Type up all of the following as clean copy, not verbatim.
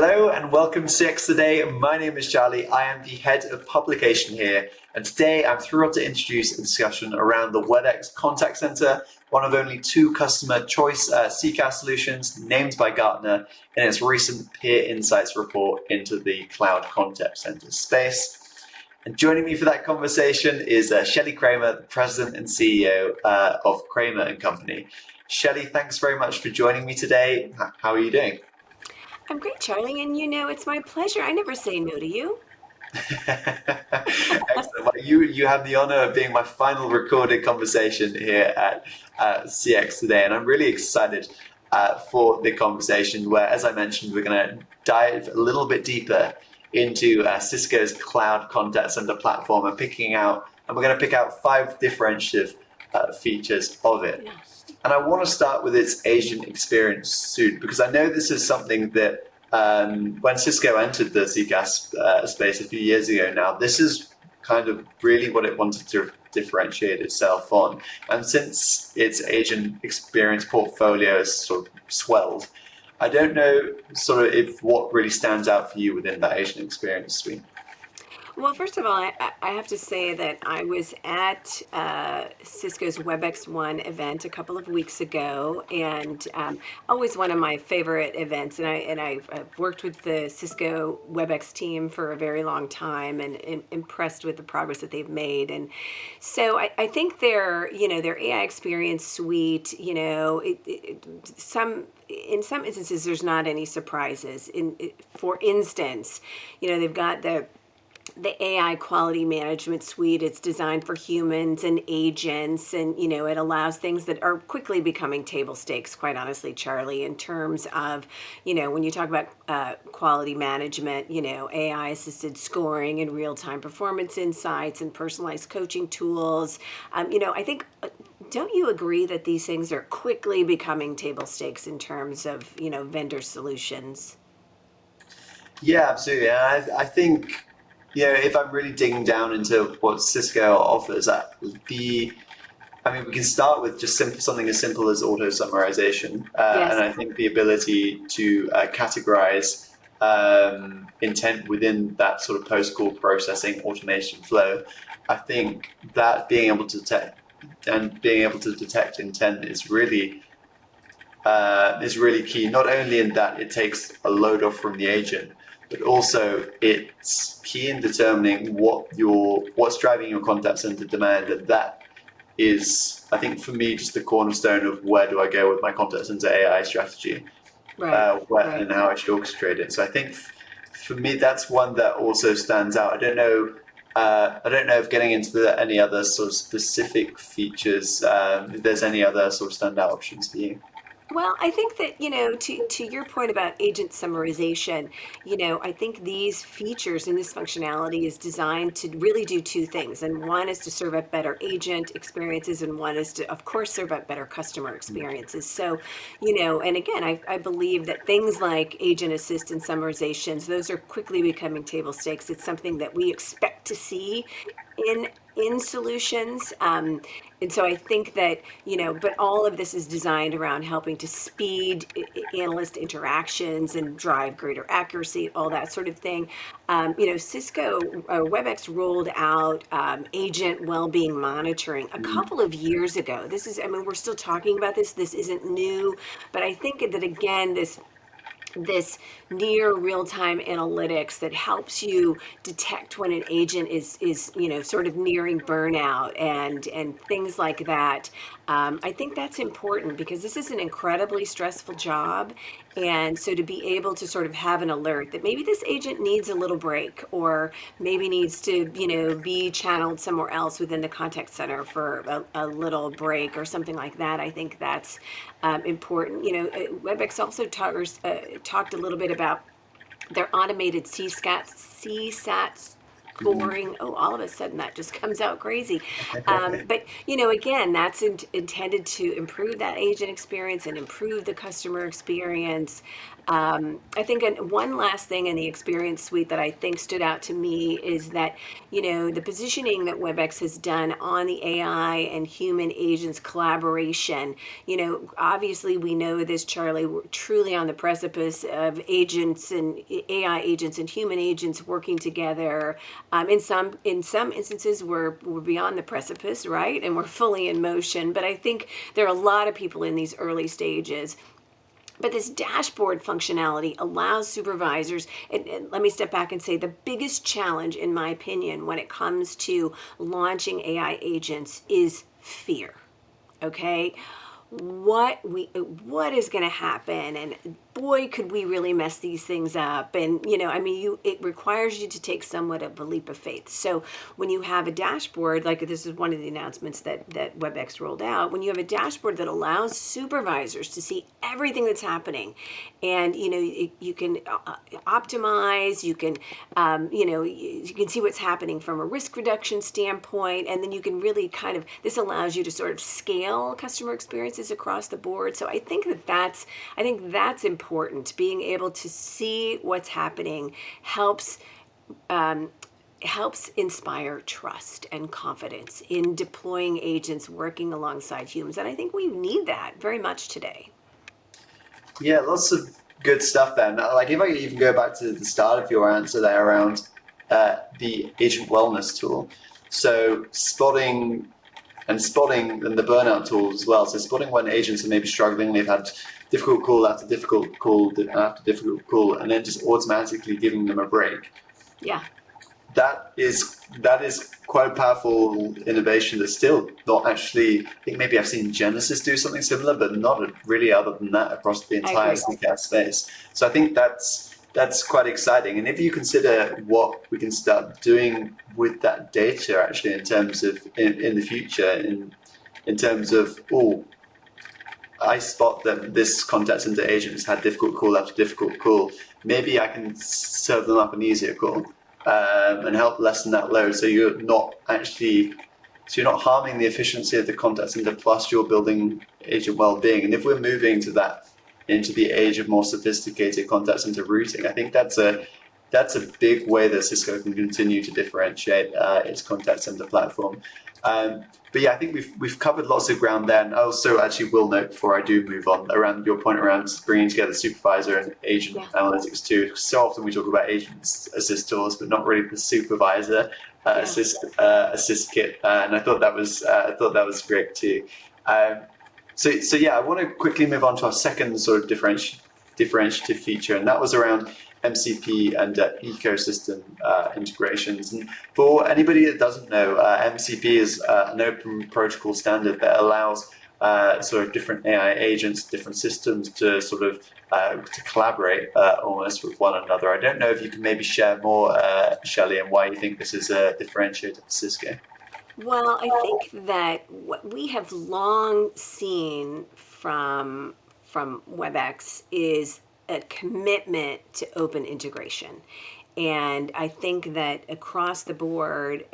Hello and welcome to CX Today. My name is Charlie. I am the head of publication here. And today I'm thrilled to introduce a discussion around the Webex Contact Center, one of only two customer choice CCaaS solutions named by Gartner in its recent Peer Insights report into the cloud contact center space. And joining me for that conversation is Shelly Kramer, the president and CEO of Kramer Company. Shelly, thanks very much for joining me today. How are you doing? I'm great, Charlie, and it's my pleasure. I never say no to you. Excellent. Well, you have the honor of being my final recorded conversation here at CX Today, and I'm really excited for the conversation where, as I mentioned, we're going to dive a little bit deeper into Cisco's cloud contact center platform and we're going to pick out 5 differentiative features of it. Yeah. And I want to start with its agent experience suite, because I know this is something that when Cisco entered the CCaaS space a few years ago now, this is kind of really what it wanted to differentiate itself on. And since its agent experience portfolio has sort of swelled, I don't know sort of if what really stands out for you within that agent experience suite. Well, first of all, I have to say that I was at Cisco's Webex One event a couple of weeks ago, and always one of my favorite events. And I've worked with the Cisco Webex team for a very long time, and impressed with the progress that they've made. And so I think their AI experience suite, in some instances there's not any surprises. For instance, they've got the AI quality management suite. It's designed for humans and agents, and it allows things that are quickly becoming table stakes, quite honestly, Charlie, in terms of when you talk about quality management, AI assisted scoring and real-time performance insights and personalized coaching tools. I think, don't you agree that these things are quickly becoming table stakes in terms of vendor solutions? Yeah, absolutely. And I think, if I'm really digging down into what Cisco offers, we can start with just something as simple as auto-summarization. Yes. And I think the ability to categorize intent within that sort of post-call processing automation flow. I think that being able to detect intent is really key, not only in that it takes a load off from the agent, but also it's key in determining what's driving your contact center demand. And that is, I think, for me, just the cornerstone of where do I go with my contact center AI strategy, Right. and how I should orchestrate it. So I think for me, that's one that also stands out. I don't know if getting into any other sort of specific features, if there's any other sort of standout options for you. Well, I think that, to your point about agent summarization, I think these features and this functionality is designed to really do two things. And one is to serve up better agent experiences, and one is to, of course, serve up better customer experiences. So, and again, I believe that things like agent assist and summarizations, those are quickly becoming table stakes. It's something that we expect to see in solutions. And so I think that, but all of this is designed around helping to speed analyst interactions and drive greater accuracy, all that sort of thing. Cisco Webex rolled out agent well-being monitoring a couple of years ago. We're still talking about this. This isn't new, but I think that, again, this near real-time analytics that helps you detect when an agent is sort of nearing burnout and things like that. I think that's important because this is an incredibly stressful job, and so to be able to sort of have an alert that maybe this agent needs a little break, or maybe needs to be channeled somewhere else within the contact center for a little break or something like that. I think that's important. Webex also talked a little bit about their automated CSAT scoring. Oh, all of a sudden that just comes out crazy. But again, that's intended to improve that agent experience and improve the customer experience. I think one last thing in the experience suite that I think stood out to me is that, the positioning that WebEx has done on the AI and human agents collaboration. Obviously we know this, Charlie, we're truly on the precipice of agents and AI agents and human agents working together. In some instances, we're beyond the precipice, right? And we're fully in motion. But I think there are a lot of people in these early stages. But this dashboard functionality allows supervisors, and let me step back and say the biggest challenge, in my opinion, when it comes to launching AI agents is fear. Okay, what is going to happen, and boy could we really mess these things up. And it requires you to take somewhat of a leap of faith. So when you have a dashboard, like this is one of the announcements that WebEx rolled out, when you have a dashboard that allows supervisors to see everything that's happening, and you can optimize, you can you can see what's happening from a risk reduction standpoint, and then you can really this allows you to sort of scale customer experiences across the board. So I think that's important. Being able to see what's happening helps inspire trust and confidence in deploying agents working alongside humans. And I think we need that very much today. Yeah, lots of good stuff then. Like if I could even go back to the start of your answer there around the agent wellness tool. So spotting and the burnout tool as well. So spotting when agents are maybe struggling, they've had difficult call after difficult call after difficult call, and then just automatically giving them a break. Yeah. That is quite a powerful innovation that's still not actually, I think maybe I've seen Genesis do something similar, but not really other than that across the entire CCaaS space. So I think that's quite exciting. And if you consider what we can start doing with that data actually in terms of in the future, in terms of, I spot that this contact center agent has had difficult call after difficult call, maybe I can serve them up an easier call. And help lessen that load, so you're not harming the efficiency of the contact center, plus you're building agent well-being. And if we're moving into the age of more sophisticated contact center routing, I think that's a big way that Cisco can continue to differentiate its contact center platform. But yeah, I think we've covered lots of ground there. And I also actually will note before I do move on around your point around bringing together supervisor and agent analytics too. So often we talk about agent assist tools, but not really the supervisor assist kit. And I thought that was great too. So yeah, I want to quickly move on to our second sort of differentiative feature, and that was around MCP and ecosystem integrations. And for anybody that doesn't know, MCP is an open protocol standard that allows sort of different AI agents, different systems to sort of to collaborate almost with one another. I don't know if you can maybe share more, Shelly, and why you think this is a differentiator for Cisco. Well, I think that what we have long seen from WebEx is a commitment to open integration. And I think that across the board,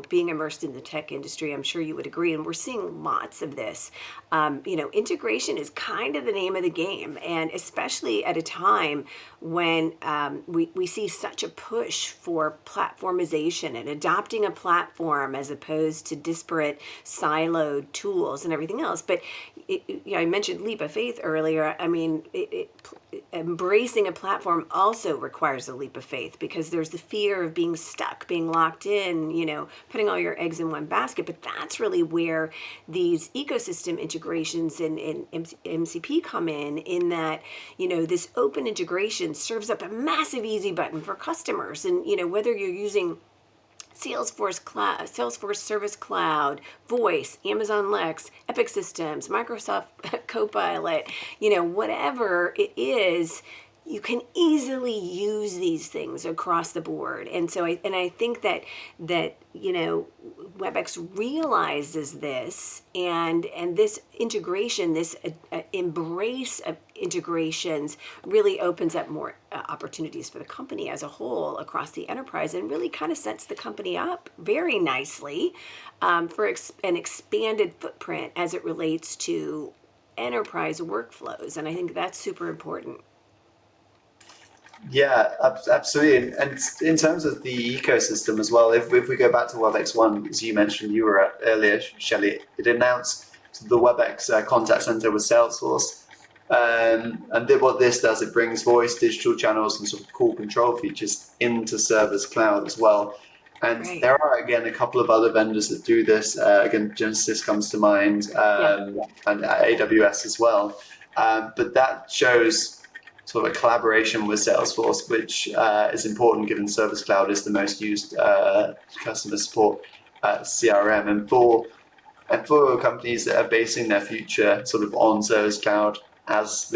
being immersed in the tech industry, I'm sure you would agree, and we're seeing lots of this. Integration is kind of the name of the game, and especially at a time when we see such a push for platformization and adopting a platform as opposed to disparate siloed tools and everything else. But I mentioned leap of faith earlier. I mean, embracing a platform also requires a leap of faith, because there's the fear of being stuck, being locked in, putting all your eggs in one basket. But that's really where these ecosystem integrations and MCP come in that, this open integration serves up a massive easy button for customers. And, whether you're using Salesforce Service Cloud, Voice, Amazon Lex, Epic Systems, Microsoft Copilot, whatever it is, you can easily use these things across the board. And so I think that WebEx realizes this, and this integration, this embrace of integrations really opens up more opportunities for the company as a whole across the enterprise, and really kind of sets the company up very nicely for an expanded footprint as it relates to enterprise workflows. And I think that's super important. Yeah, absolutely. And in terms of the ecosystem as well, if we go back to WebEx One, as you mentioned, you were at earlier, Shelly, it announced the WebEx Contact Center with Salesforce. And what this does, it brings voice, digital channels, and sort of call control features into Service Cloud as well. And Right. there are, again, a couple of other vendors that do this. Again, Genesis comes to mind, Yeah. and AWS as well. But that shows sort of a collaboration with Salesforce, which is important given Service Cloud is the most used customer support CRM. And for companies that are basing their future sort of on Service Cloud as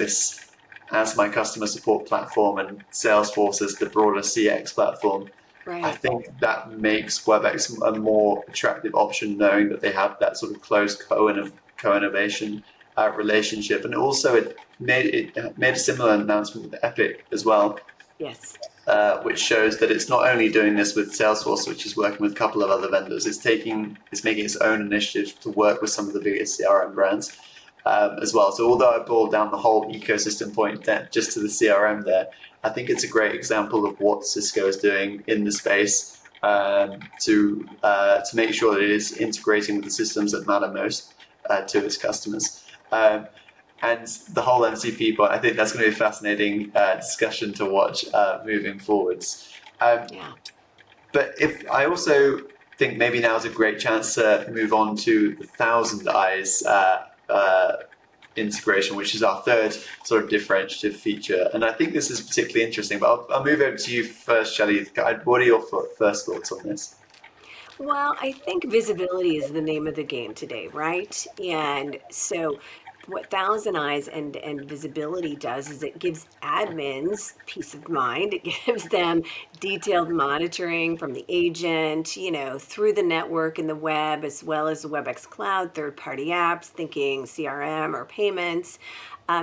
my customer support platform and Salesforce as the broader CX platform, I Right. think that makes WebEx a more attractive option, knowing that they have that sort of close co-innovation relationship. And also, it made a similar announcement with Epic as well, Yes. which shows that it's not only doing this with Salesforce, which is working with a couple of other vendors. It's making its own initiative to work with some of the biggest CRM brands as well. So although I boiled down the whole ecosystem point just to the CRM there, I think it's a great example of what Cisco is doing in the space to make sure that it is integrating with the systems that matter most to its customers. And the whole MCP point, I think that's going to be a fascinating discussion to watch moving forwards. Yeah. But if I also think maybe now is a great chance to move on to the ThousandEyes integration, which is our third sort of differentiative feature. And I think this is particularly interesting, but I'll move over to you first, Shelly. What are your first thoughts on this? Well, I think visibility is the name of the game today, right? And so what Thousand Eyes and visibility does is it gives admins peace of mind. It gives them detailed monitoring from the agent, through the network and the web, as well as the WebEx Cloud, third-party apps, thinking CRM or payments.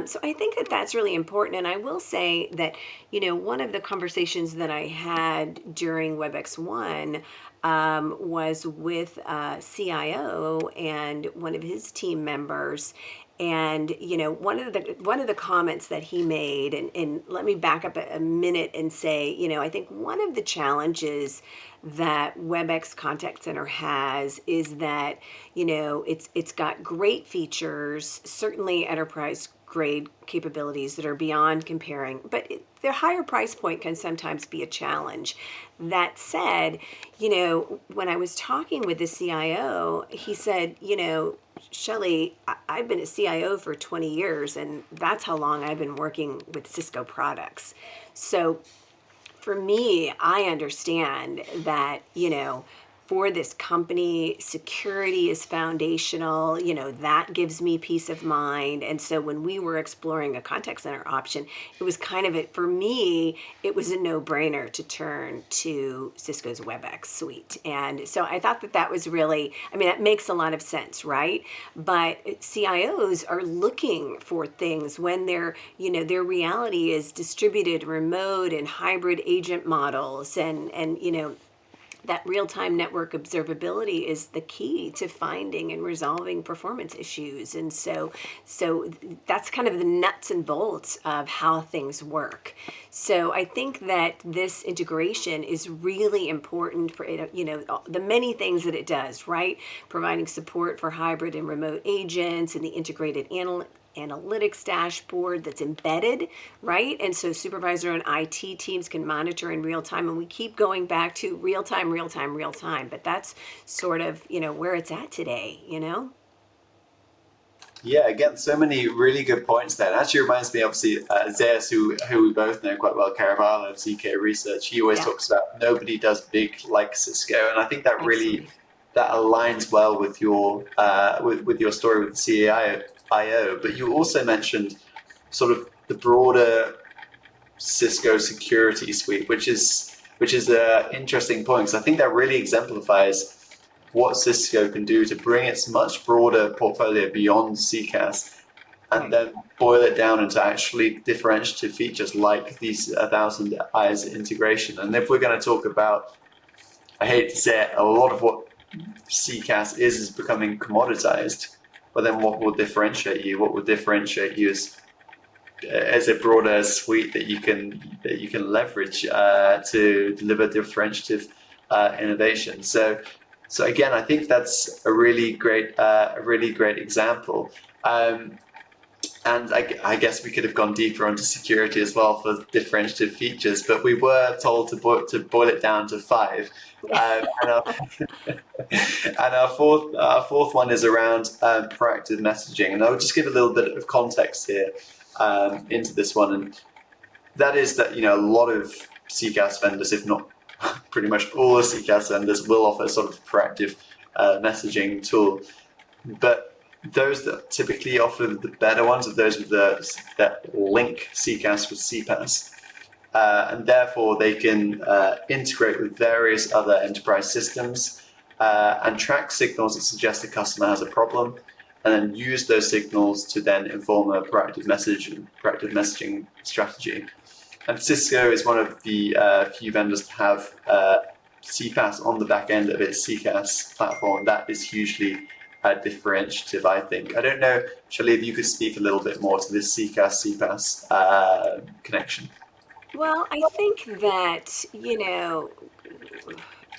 So I think that that's really important. And I will say that, one of the conversations that I had during WebEx One was with CIO and one of his team members. And one of the comments that he made, and let me back up a minute and say, I think one of the challenges that WebEx Contact Center has is that it's got great features, certainly enterprise grade capabilities that are beyond comparing, but their higher price point can sometimes be a challenge. That said, when I was talking with the CIO, he said, Shelly, I've been a CIO for 20 years, and that's how long I've been working with Cisco products. So for me, I understand that, for this company, security is foundational. That gives me peace of mind. And so when we were exploring a contact center option, it was kind of for me, it was a no-brainer to turn to Cisco's WebEx suite. And so I thought that that was really, that makes a lot of sense, right? But CIOs are looking for things when their reality is distributed, remote, and hybrid agent models, and that real-time network observability is the key to finding and resolving performance issues. And so that's kind of the nuts and bolts of how things work. So I think that this integration is really important for the many things that it does, right? Providing support for hybrid and remote agents and the integrated analytics dashboard that's embedded, right? And so supervisor and IT teams can monitor in real time. And we keep going back to real time, real time, real time. But that's sort of, where it's at today. Yeah, again, so many really good points there. It actually reminds me, obviously, Zeus, who we both know quite well, Caravallo of ZK Research, he always Yeah, talks about nobody does big like Cisco. And I think that really absolutely. that aligns well with your story with CAIO. But you also mentioned sort of the broader Cisco security suite, which is an interesting point, because I think that really exemplifies what Cisco can do to bring its much broader portfolio beyond CCaaS and Right. then boil it down into actually differentiative features like these Thousand Eyes integration. And if we're going to talk about, I hate to say it, a lot of what CCaaS is becoming commoditized, but then what will differentiate you? What will differentiate you is as a broader suite that you can leverage to deliver differentiative innovation. So again, I think that's a really great example. And I guess we could have gone deeper onto security as well for differentiative features, but we were told to boil it down to 5. And our fourth one is around proactive messaging. And I'll just give a little bit of context here into this one. And that is that, a lot of CCaaS vendors, if not pretty much all the CCaaS vendors, will offer sort of proactive messaging tool. But those that typically offer the better ones are those that link CCaaS with CPaaS. And therefore they can integrate with various other enterprise systems and track signals that suggest the customer has a problem, and then use those signals to then inform a proactive messaging strategy. And Cisco is one of the few vendors to have CPaaS on the back end of its CCaaS platform. That is hugely differentiative, I think. I don't know, Shelly, if you could speak a little bit more to this CCaaS connection. Well, I think that,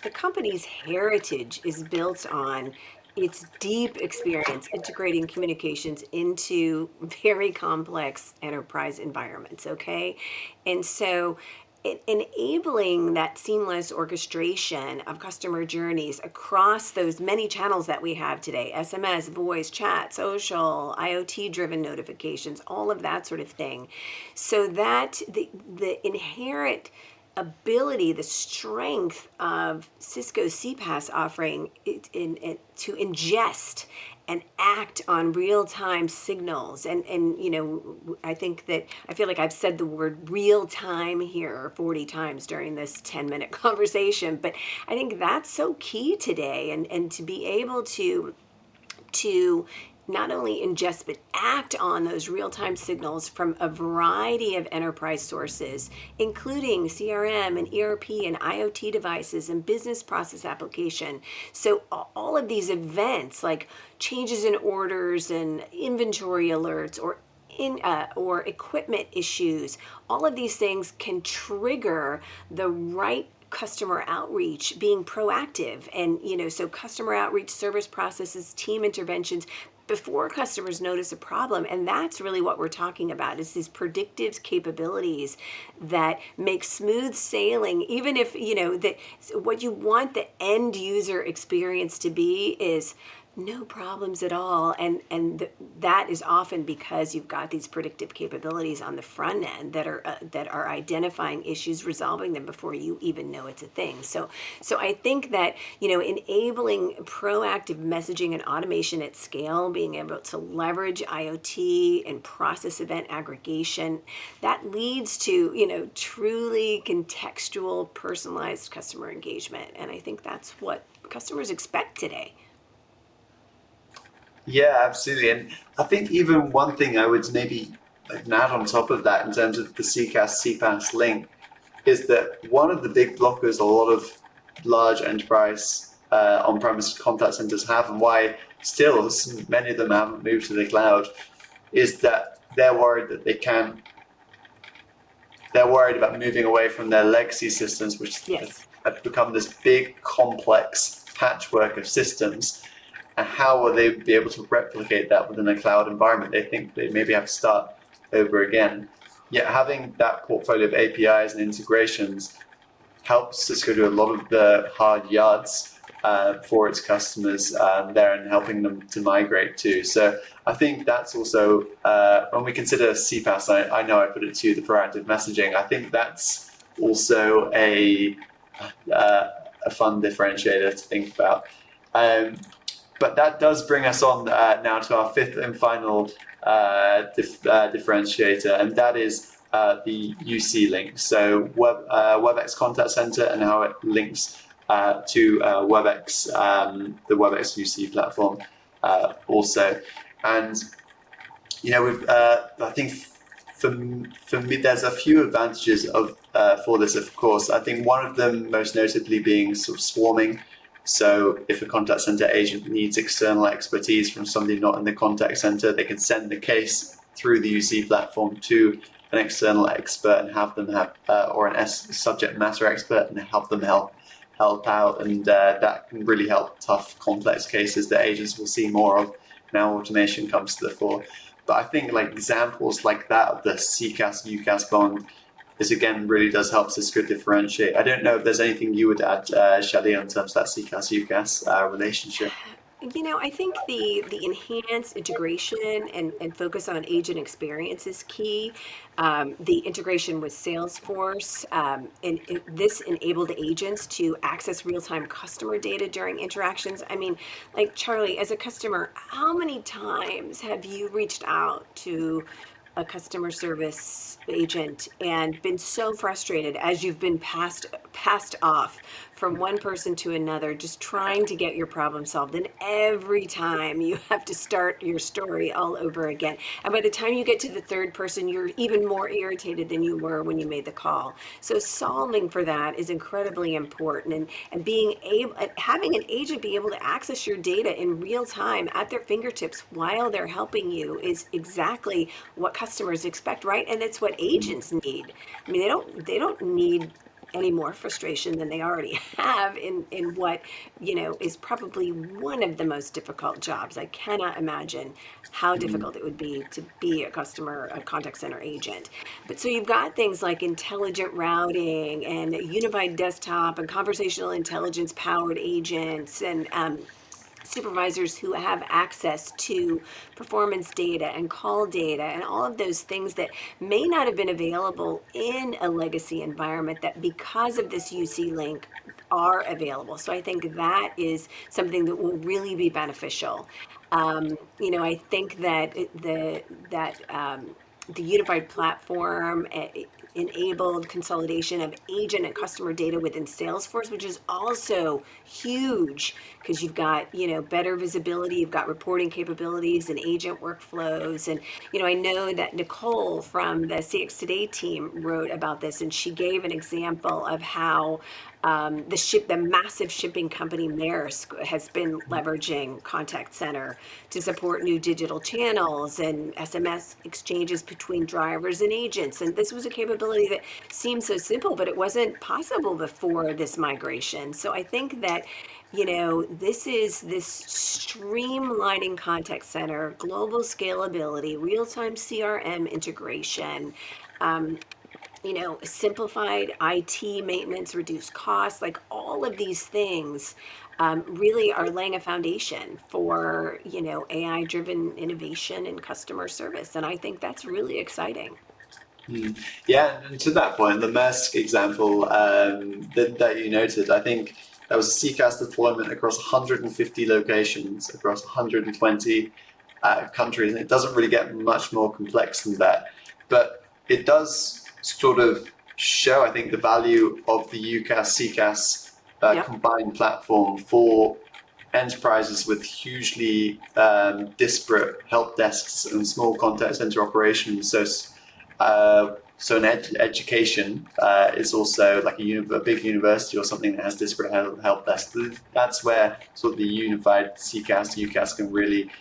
the company's heritage is built on its deep experience integrating communications into very complex enterprise environments, okay? And so enabling that seamless orchestration of customer journeys across those many channels that we have today, SMS, voice, chat, social, IoT driven notifications, all of that sort of thing, so that the inherent ability, the strength of Cisco's CPaaS offering to ingest and act on real-time signals. And I feel like I've said the word real time here 40 times during this 10-minute conversation, but I think that's so key today, and to be able to not only ingest but act on those real-time signals from a variety of enterprise sources, including CRM and ERP and IoT devices and business process application. So all of these events like changes in orders and inventory alerts or equipment issues, all of these things can trigger the right customer outreach, being proactive. And so customer outreach, service processes, team interventions before customers notice a problem. And that's really what we're talking about, is these predictive capabilities that make smooth sailing, even if that what you want the end user experience to be is no problems at all. And that is often because you've got these predictive capabilities on the front end that are identifying issues, resolving them before you even know it's a thing. So I think that enabling proactive messaging and automation at scale, being able to leverage IoT and process event aggregation, that leads to truly contextual, personalized customer engagement. And I think that's what customers expect today. Yeah, absolutely. And I think even one thing I would maybe add on top of that in terms of the CCaaS-CPaaS link is that one of the big blockers a lot of large enterprise on-premise contact centers have, and why still many of them haven't moved to the cloud, is that they're worried about moving away from their legacy systems, which Yes. have become this big, complex patchwork of systems. And how will they be able to replicate that within a cloud environment? They think they maybe have to start over again. Yet having that portfolio of APIs and integrations helps Cisco do a lot of the hard yards for its customers there, and helping them to migrate too. So I think that's also, when we consider CPaaS, I know I put it to you, the proactive messaging, I think that's also a fun differentiator to think about. But that does bring us on now to our fifth and final differentiator, and that is the UC link. So Webex Contact Center and how it links to Webex, the Webex UC platform also. And I think for me, there's a few advantages for this. Of course, I think one of them most notably being sort of swarming. So if a contact center agent needs external expertise from somebody not in the contact center, they can send the case through the UC platform to an external expert and have them have, or an subject matter expert, and have them help out, and that can really help tough, complex cases that agents will see more of now automation comes to the fore. But I think like examples like that of the CCaaS UCaaS bond is, again, really does help Cisco differentiate. I don't know if there's anything you would add, Shelly, in terms of that CCaaS UCaaS relationship. I think the enhanced integration and focus on agent experience is key. The integration with Salesforce, this enabled agents to access real-time customer data during interactions. I mean, like Charlie, as a customer, how many times have you reached out to a customer service agent and been so frustrated as you've been passed off from one person to another, just trying to get your problem solved, and every time you have to start your story all over again, and by the time you get to the third person, you're even more irritated than you were when you made the call. So solving for that is incredibly important, and being able, having an agent be able to access your data in real time at their fingertips while they're helping you is exactly what customers expect, right? And it's what agents need. I mean, they don't need any more frustration than they already have in what is probably one of the most difficult jobs. I cannot imagine how difficult it would be to be a contact center agent. But so you've got things like intelligent routing and unified desktop and conversational intelligence powered agents, and supervisors who have access to performance data and call data and all of those things that may not have been available in a legacy environment, that because of this UC link are available. So I think that is something that will really be beneficial. I think that the unified platform enabled consolidation of agent and customer data within Salesforce, which is also huge because you've got, better visibility, you've got reporting capabilities and agent workflows. And, I know that Nicole from the CX Today team wrote about this, and she gave an example of how the massive shipping company Maersk has been leveraging Contact Center to support new digital channels and SMS exchanges between drivers and agents. And this was a capability that seemed so simple, but it wasn't possible before this migration. So I think that, this streamlining contact center, global scalability, real-time CRM integration, simplified IT maintenance, reduced costs, like all of these things really are laying a foundation for, AI-driven innovation and customer service. And I think that's really exciting. Yeah, and to that point, the Maersk example that you noted, I think that was a CCaaS deployment across 150 locations, across 120 countries, and it doesn't really get much more complex than that. But it does sort of show, I think, the value of the UCaaS, CCaaS combined platform for enterprises with hugely disparate help desks and small contact center operations. So an education is also like a big university or something that has disparate help desks. That's where sort of the unified CCaaS, UCaaS can really,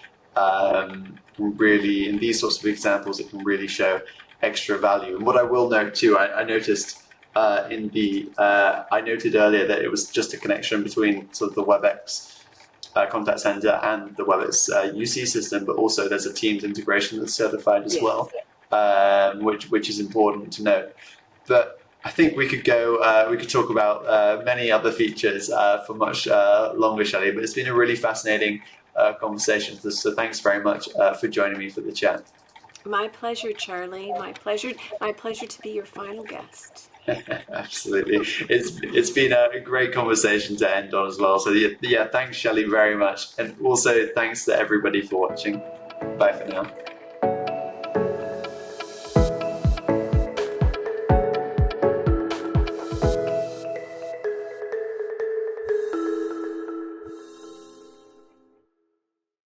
in these sorts of examples, it can really show extra value. And what I will note too, I noticed I noted earlier that it was just a connection between sort of the Webex Contact Center and the Webex UC system, but also there's a Teams integration that's certified as well, which is important to note. But I think we could talk about many other features for much longer, Shelly, but it's been a really fascinating conversation. So thanks very much for joining me for the chat. My pleasure, Charlie. My pleasure to be your final guest. Absolutely. It's been a great conversation to end on as well. So yeah, thanks, Shelly, very much. And also thanks to everybody for watching. Bye for now.